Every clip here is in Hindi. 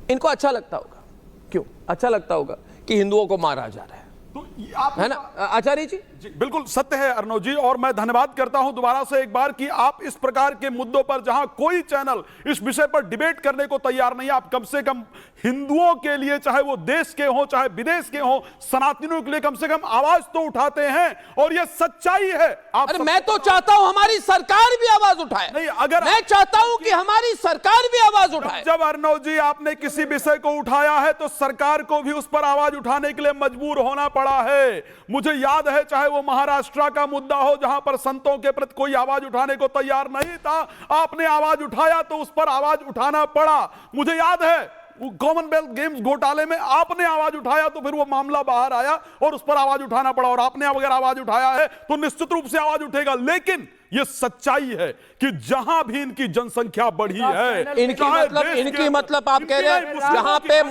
इनको अच्छा लगता होगा। क्यों अच्छा लगता होगा? कि हिंदुओं को मारा जा रहा है, तो आप है ना आचार्य जी? जी बिल्कुल सत्य है अर्णव जी, और मैं धन्यवाद करता हूं दोबारा से एक बार कि आप इस प्रकार के मुद्दों पर जहां कोई चैनल इस विषय पर डिबेट करने को तैयार नहीं, आप कम से कम हिंदुओं के लिए, चाहे वो देश के हों चाहे विदेश के हों, सनातनियों के लिए कम से कम आवाज तो उठाते हैं, और ये सच्चाई है। आप अरे मैं तो चाहता हूं हमारी सरकार भी आवाज उठाए। नहीं, अगर मैं चाहता हूं कि हमारी सरकार भी आवाज उठाए। जब अर्णव जी आपने किसी विषय को उठाया है तो सरकार को भी उस पर आवाज उठाने के लिए मजबूर होना पड़ा है। मुझे याद है, चाहे वो महाराष्ट्र का मुद्दा हो जहां पर संतों के प्रति कोई आवाज उठाने को तैयार नहीं था, आपने आवाज उठाया तो उस पर आवाज उठाना पड़ा। मुझे याद है कॉमनवेल्थ गेम्स घोटाले में आपने आवाज उठाया तो फिर वो मामला बाहर आया और उस पर आवाज उठाना पड़ा, और आपने अगर आवाज उठाया है तो निश्चित रूप से आवाज उठेगा। लेकिन ये सच्चाई है कि जहां भी इनकी जनसंख्या बढ़ी है, इनकी मतलब आप कह रहे हैं जहां पे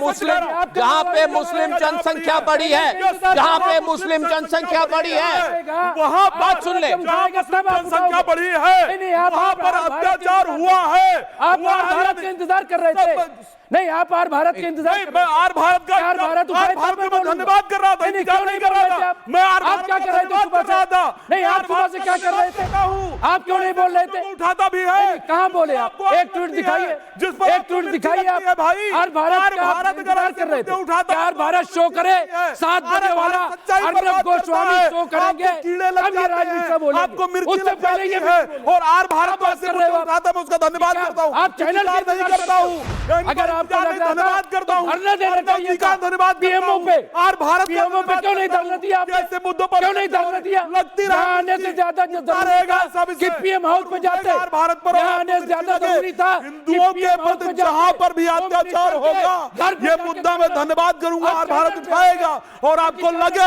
मुस्लिम जनसंख्या बढ़ी है, जहां पे मुस्लिम जनसंख्या बढ़ी है, वहां बात सुन ले, जनसंख्या बढ़ी है, वहां पर अत्याचार हुआ है। आप भारत का इंतजार कर रहे थे। नहीं, आप आर भारत के इंतजार, मैं आर भारत का धन्यवाद कर रहा था, इंतजार नहीं कर रहा था। मैं आर भारत क्या कर रहे थे सुबह से? नहीं, आप सुबह से क्या कर रहे थे? आप क्यों नहीं बोल रहे थे? उठाता भी है। कहां बोले आप? एक ट्वीट दिखाइए, एक ट्वीट दिखाइए आप भाई। आर भारत का इंतजार कर रहे थे। आर भारत शो करे 7 बजे वाला अर्णव गोस्वामी शो करेंगे, अब ये राजनीति बोलेंगे। आपको उससे पहले ये है, और आर भारत का उठाता मैं उसका धन्यवाद करता हूं। आप चैनल नहीं करता हूं। अगर आपको धन्यवाद करता हूं, धरना देना चाहिए था। धन्यवाद पीएमओ पे, आर भारत पीएमओ पे क्यों नहीं धरना दिया? ऐसे मुद्दों पर क्यों नहीं धरना दिया? लगती आने से ज्यादा जरूरी कि पीएम हाउस में जाते, भारत पर आने से ज्यादा जरूरी था हिंदुओं के प्रति जहां पर भी अत्याचार होगा, ये मुद्दा मैं धन्यवाद करूंगा, आर भारत उठाएगा। और आपको लगे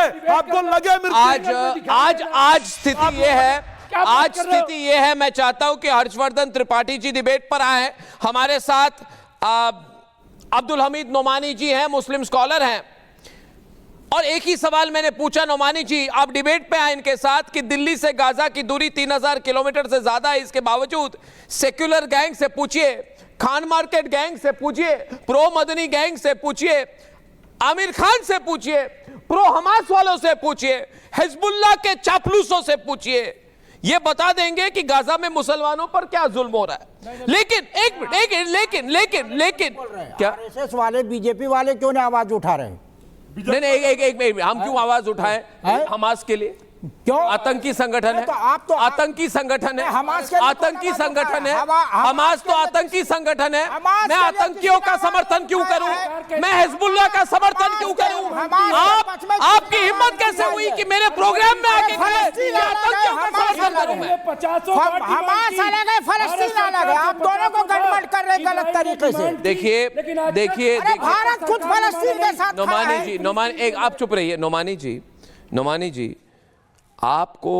आज स्थिति ये है, आज स्थिति ये है, मैं चाहता हूं कि हर्षवर्धन त्रिपाठी जी डिबेट पर आए। हमारे साथ अब्दुल हमीद नोमानी जी हैं, मुस्लिम स्कॉलर हैं, और एक ही सवाल मैंने पूछा नोमानी जी, आप डिबेट पे आए इनके साथ कि दिल्ली से गाजा की दूरी 3000 किलोमीटर से ज्यादा है, इसके बावजूद सेक्युलर गैंग से पूछिए, खान मार्केट गैंग से पूछिए, प्रो मदनी गैंग से पूछिए, आमिर खान से पूछिए, प्रो हमास वालों से पूछिए, हिजबुल्लाह के चापलूसों से पूछिए, ये बता देंगे कि गाजा में मुसलमानों पर क्या जुल्म हो रहा है। लेकिन लेकिन क्या आरएसएस वाले, बीजेपी वाले क्यों नहीं आवाज उठा रहे? नहीं, एक हम क्यों आवाज उठाएं? हमास के लिए क्यों? आतंकी संगठन है, तो आप तो आतंकी संगठन है, हमास आतंकी संगठन है, हमास तो आतंकी संगठन है। मैं आतंकियों का समर्थन क्यों करूं? मैं हिजबुल्लाह का समर्थन क्यों करूं? आपकी हिम्मत कैसे हुई कि मेरे प्रोग्राम में आके आतंकियों का समर्थन करूं? मैं हमास अलग है, फलस्तीन अलग है, आप दोनों को गठबंधन कर रहे गलत तरीके से। देखिए भारत खुद फलस्तीन के साथ नोमानी एक आप चुप रहिए। नोमानी जी, आपको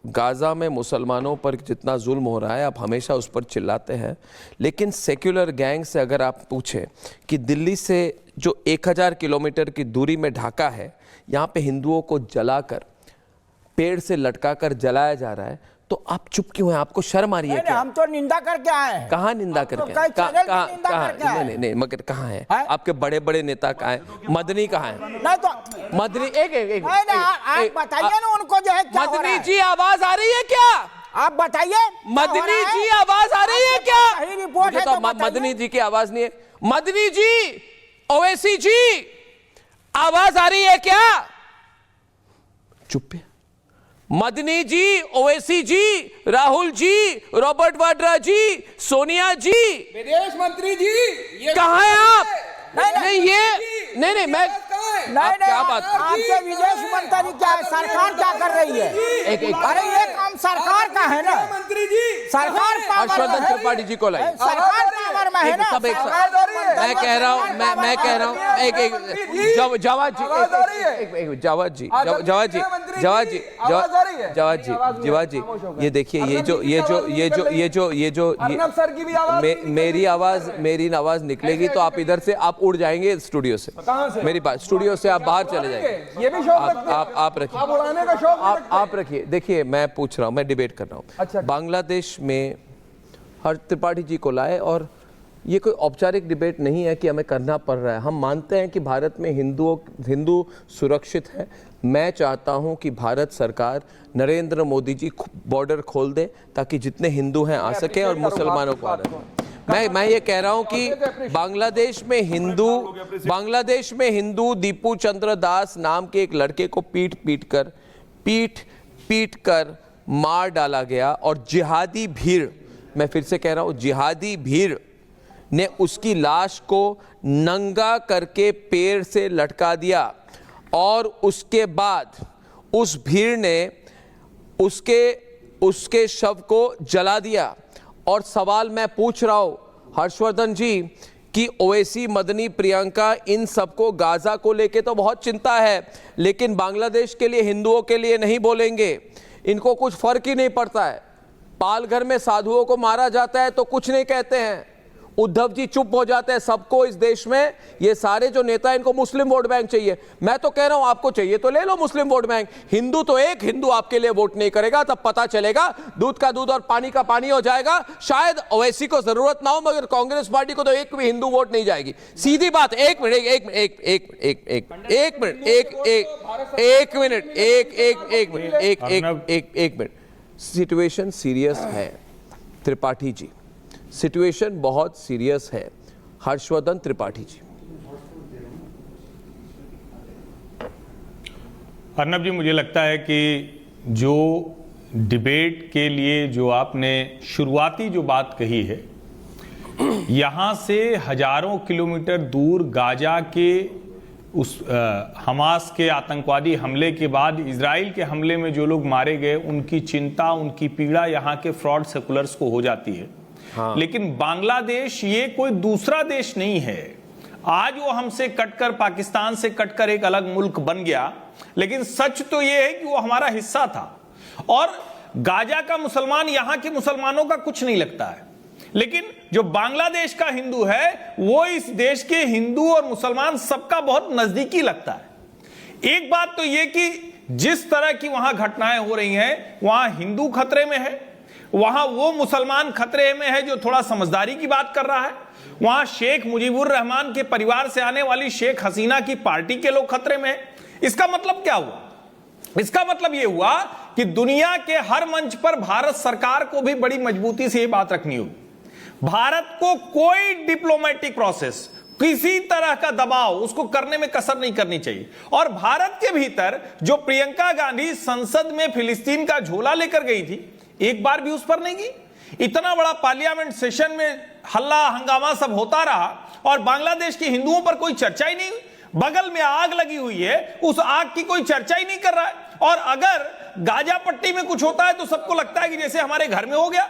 गाजा में मुसलमानों पर जितना जुल्म हो रहा है आप हमेशा उस पर चिल्लाते हैं, लेकिन सेक्युलर गैंग से अगर आप पूछें कि दिल्ली से जो 1000 किलोमीटर की दूरी में ढाका है, यहाँ पे हिंदुओं को जलाकर, पेड़ से लटकाकर जलाया जा रहा है, तो आप चुप क्यों हैं? आपको शर्म आ रही है क्या? हम तो निंदा करके आए हैं। कहाँ निंदा करके? नहीं, मगर कहाँ है आपके बड़े बड़े नेता? कहाँ है मदनी? कहाँ है? नहीं तो मदनी एक आप बताइए ना उनको जो है क्या हो रहा है। मदनी जी आवाज आ रही है क्या? आप बताइए। मदनी जी आवाज आ रही है क्या? सही रिपोर्ट है तो मदनी जी की आवाज नहीं है। मदनी जी, ओवैसी जी, आवाज आ रही है क्या? चुप है। मदनी जी, ओवैसी जी, राहुल जी, रॉबर्ट वाड्रा जी, सोनिया जी, विदेश मंत्री जी, कहाँ हैं आप? नहीं, मैं क्या बात? आपके विदेश मंत्री क्या है? सरकार क्या कर रही है? अरे ये काम सरकार का है ना, मंत्री जी, सरकार हर्षवर्धन त्रिपाठी जी को लाइए। सरकार पावर में है ना, सब एक मैं कह रहा हूँ एक जवाद जी, ये देखिए, ये जो मेरी आवाज निकलेगी तो आप इधर से आप उड़ जाएंगे स्टूडियो से। मेरी बात, स्टूडियो से आप बाहर चले जाएंगे। ये भी शौक आप रखिए, आप उड़ाने का शौक आप रखिए। देखिए, मैं पूछ रहा हूँ, मैं डिबेट कर रहा हूँ। अच्छा। बांग्लादेश में हर त्रिपाठी जी को लाए और ये कोई औपचारिक डिबेट नहीं है कि हमें करना पड़ रहा है। हम मानते हैं कि भारत में हिंदू सुरक्षित है। मैं चाहता हूं कि भारत सरकार नरेंद्र मोदी जी बॉर्डर खोल दे ताकि जितने हिंदू हैं आ सके और मुसलमानों को आ सके। मैं ये कह रहा हूं कि बांग्लादेश में हिंदू दीपू चंद्र दास नाम के एक लड़के को पीट कर मार डाला गया और जिहादी भीड़, मैं फिर से कह रहा हूं, जिहादी भीड़ ने उसकी लाश को नंगा करके पेड़ से लटका दिया और उसके बाद उस भीड़ ने उसके शव को जला दिया। और सवाल मैं पूछ रहा हूं हर्षवर्धन जी कि ओवैसी, मदनी, प्रियंका, इन सबको गाजा को लेके तो बहुत चिंता है, लेकिन बांग्लादेश के लिए, हिंदुओं के लिए नहीं बोलेंगे। इनको कुछ फर्क ही नहीं पड़ता है। पालघर में साधुओं को मारा जाता है तो कुछ नहीं कहते हैं। उद्धव जी चुप हो जाते हैं। सबको इस देश में, ये सारे जो नेता, इनको मुस्लिम वोट बैंक चाहिए। मैं तो कह रहा हूं आपको चाहिए तो ले लो मुस्लिम वोट बैंक। हिंदू तो एक हिंदू आपके लिए वोट नहीं करेगा, तब पता चलेगा। दूध का दूध और पानी का पानी हो जाएगा। शायद ओवैसी को जरूरत ना हो, मगर कांग्रेस पार्टी को तो एक भी हिंदू वोट नहीं जाएगी। सीधी बात। एक मिनट। सिचुएशन सीरियस है त्रिपाठी जी, सिचुएशन बहुत सीरियस है। हर्षवर्धन त्रिपाठी जी। अर्नब जी, मुझे लगता है कि जो डिबेट के लिए जो आपने शुरुआती जो बात कही है, यहां से हजारों किलोमीटर दूर गाजा के उस हमास के आतंकवादी हमले के बाद इजराइल के हमले में जो लोग मारे गए, उनकी चिंता, उनकी पीड़ा यहां के फ्रॉड सेकुलर्स को हो जाती है। हाँ। लेकिन बांग्लादेश ये कोई दूसरा देश नहीं है। आज वो हमसे कटकर, पाकिस्तान से कटकर एक अलग मुल्क बन गया, लेकिन सच तो ये है कि वो हमारा हिस्सा था। और गाजा का मुसलमान यहां के मुसलमानों का कुछ नहीं लगता है, लेकिन जो बांग्लादेश का हिंदू है वो इस देश के हिंदू और मुसलमान सबका बहुत नजदीकी लगता है। एक बात तो ये कि जिस तरह की वहां घटनाएं हो रही हैं, वहां हिंदू खतरे में है, वहां वो मुसलमान खतरे में है जो थोड़ा समझदारी की बात कर रहा है, वहां शेख मुजीबुर रहमान के परिवार से आने वाली शेख हसीना की पार्टी के लोग खतरे में है। इसका मतलब क्या हुआ? इसका मतलब यह हुआ कि दुनिया के हर मंच पर भारत सरकार को भी बड़ी मजबूती से यह बात रखनी होगी। भारत को कोई डिप्लोमेटिक प्रोसेस, किसी तरह का दबाव उसको करने में कसर नहीं करनी चाहिए। और भारत के भीतर जो प्रियंका गांधी संसद में फिलिस्तीन का झोला लेकर गई थी, एक बार भी उस पर नहीं की। इतना बड़ा पार्लियामेंट सेशन में हल्ला हंगामा सब होता रहा और बांग्लादेश के हिंदुओं पर कोई चर्चा ही नहीं हुई। बगल में आग लगी हुई है, उस आग की कोई चर्चा ही नहीं कर रहा है। और अगर गाजा पट्टी में कुछ होता है तो सबको लगता है कि जैसे हमारे घर में हो गया।